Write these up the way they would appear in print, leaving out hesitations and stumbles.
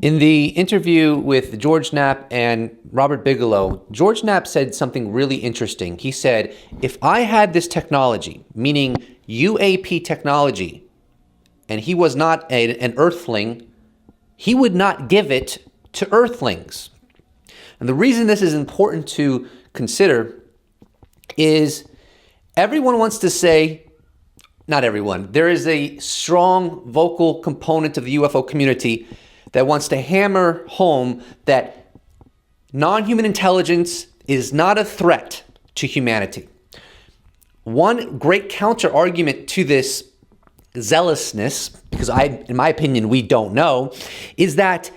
In the interview with George Knapp and Robert Bigelow, George Knapp said something really interesting. He said, if I had this technology, meaning UAP technology, and he was not an earthling, he would not give it to earthlings. And the reason this is important to consider is everyone wants to say, not everyone, there is a strong vocal component of the UFO community that wants to hammer home that non-human intelligence is not a threat to humanity. One great counter argument to this zealousness, because in my opinion, we don't know, is that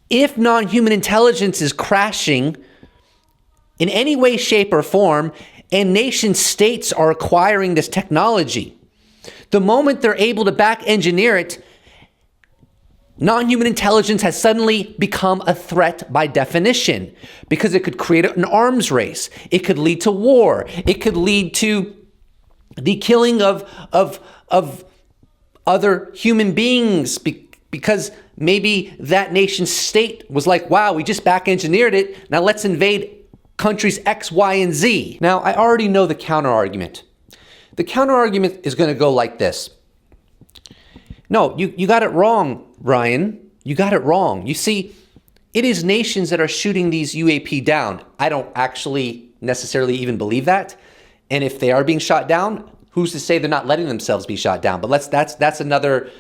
if non-human intelligence is crashing in any way, shape, or form, and nation states are acquiring this technology, the moment they're able to back engineer it, non-human intelligence has suddenly become a threat by definition, because it could create an arms race. It could lead to war. It could lead to the killing of other human beings because maybe that nation state was like, wow, we just back engineered it. Now let's invade countries X, Y, and Z. Now, I already know the counter argument. The counter argument is going to go like this. No, you got it wrong, Ryan. You got it wrong. You see, it is nations that are shooting these UAP down. I don't actually necessarily even believe that. And if they are being shot down, who's to say they're not letting themselves be shot down? But that's another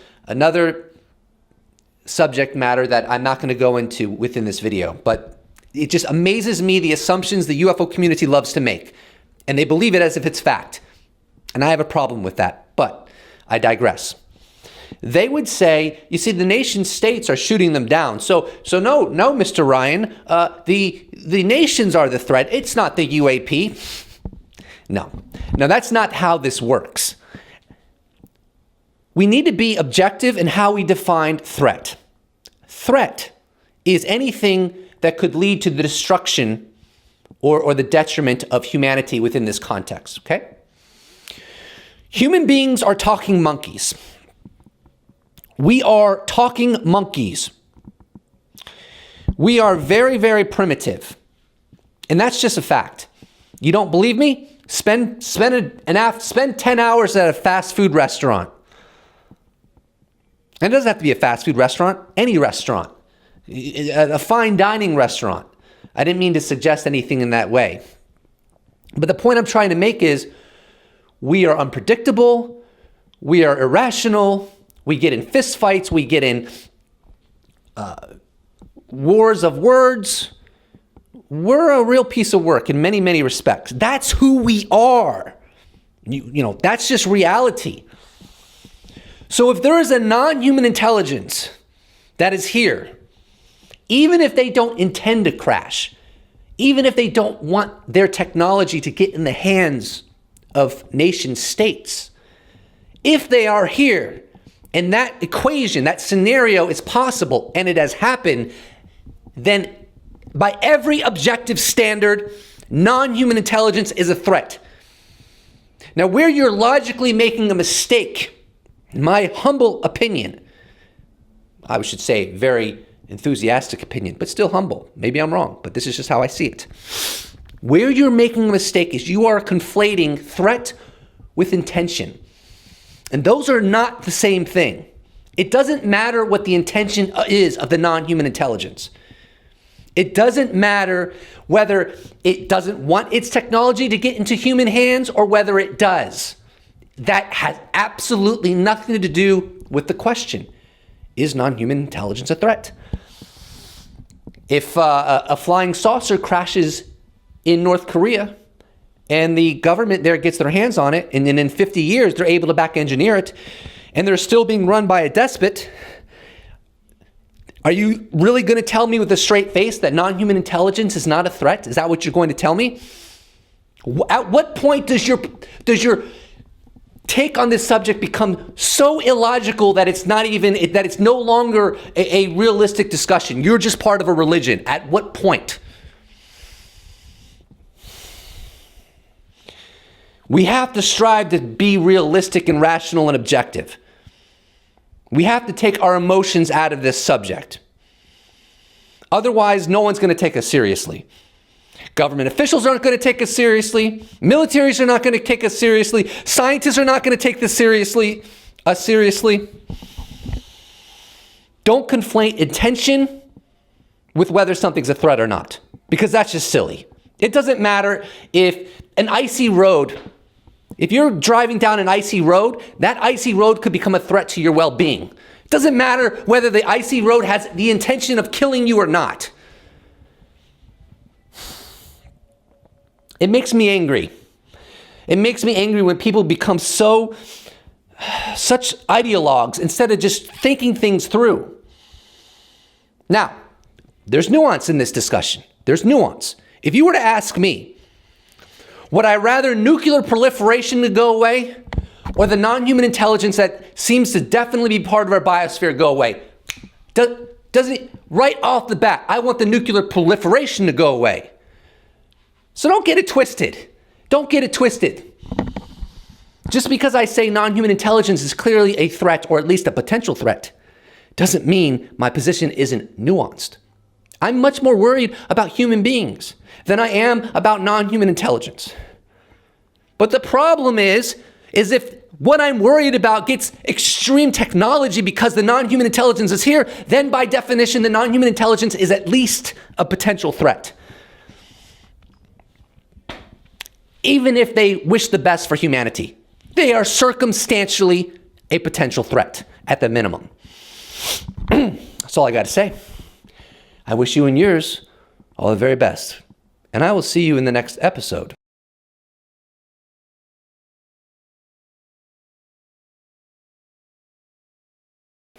subject matter that I'm not going to go into within this video. But it just amazes me the assumptions the UFO community loves to make. And they believe it as if it's fact. And I have a problem with that. But I digress. They would say, you see, the nation states are shooting them down. So no, Mr. Ryan, the nations are the threat. It's not the UAP. No, that's not how this works. We need to be objective in how we define threat. Threat is anything that could lead to the destruction or the detriment of humanity within this context, okay? Human beings are talking monkeys. We are talking monkeys. We are very, very primitive. And that's just a fact. You don't believe me? Spend 10 hours at a fast food restaurant. And it doesn't have to be a fast food restaurant, any restaurant, a fine dining restaurant. I didn't mean to suggest anything in that way. But the point I'm trying to make is we are unpredictable, we are irrational, we get in fistfights, we get in wars of words. We're a real piece of work in many, many respects. That's who we are. You know, that's just reality. So if there is a non-human intelligence that is here, even if they don't intend to crash, even if they don't want their technology to get in the hands of nation states, if they are here, and that equation, that scenario is possible, and it has happened, then by every objective standard, non-human intelligence is a threat. Now, where you're logically making a mistake, in my humble opinion, I should say very enthusiastic opinion, but still humble. Maybe I'm wrong, but this is just how I see it. Where you're making a mistake is you are conflating threat with intention. And those are not the same thing. It doesn't matter what the intention is of the non-human intelligence. It doesn't matter whether it doesn't want its technology to get into human hands or whether it does. That has absolutely nothing to do with the question. Is non-human intelligence a threat? If a flying saucer crashes in North Korea and the government there gets their hands on it, and then in 50 years they're able to back engineer it, and they're still being run by a despot, are you really going to tell me with a straight face that non-human intelligence is not a threat? Is that what you're going to tell me? At what point does your take on this subject become so illogical that it's not even, that it's no longer a realistic discussion? You're just part of a religion. At what point? We have to strive to be realistic and rational and objective. We have to take our emotions out of this subject. Otherwise, no one's going to take us seriously. Government officials aren't going to take us seriously. Militaries are not going to take us seriously. Scientists are not going to take this seriously. Don't conflate intention with whether something's a threat or not, because that's just silly. It doesn't matter if an icy road, if you're driving down an icy road, that icy road could become a threat to your well-being. It doesn't matter whether the icy road has the intention of killing you or not. It makes me angry. It makes me angry when people become such ideologues instead of just thinking things through. Now, there's nuance in this discussion. There's nuance. If you were to ask me, would I rather nuclear proliferation to go away or the non-human intelligence that seems to definitely be part of our biosphere go away? Doesn't right off the bat, I want the nuclear proliferation to go away. So don't get it twisted. Don't get it twisted. Just because I say non-human intelligence is clearly a threat, or at least a potential threat, doesn't mean my position isn't nuanced. I'm much more worried about human beings than I am about non-human intelligence. But the problem is if what I'm worried about gets extreme technology because the non-human intelligence is here, then by definition, the non-human intelligence is at least a potential threat. Even if they wish the best for humanity, they are circumstantially a potential threat at the minimum. That's all I got to say. I wish you and yours all the very best, and I will see you in the next episode.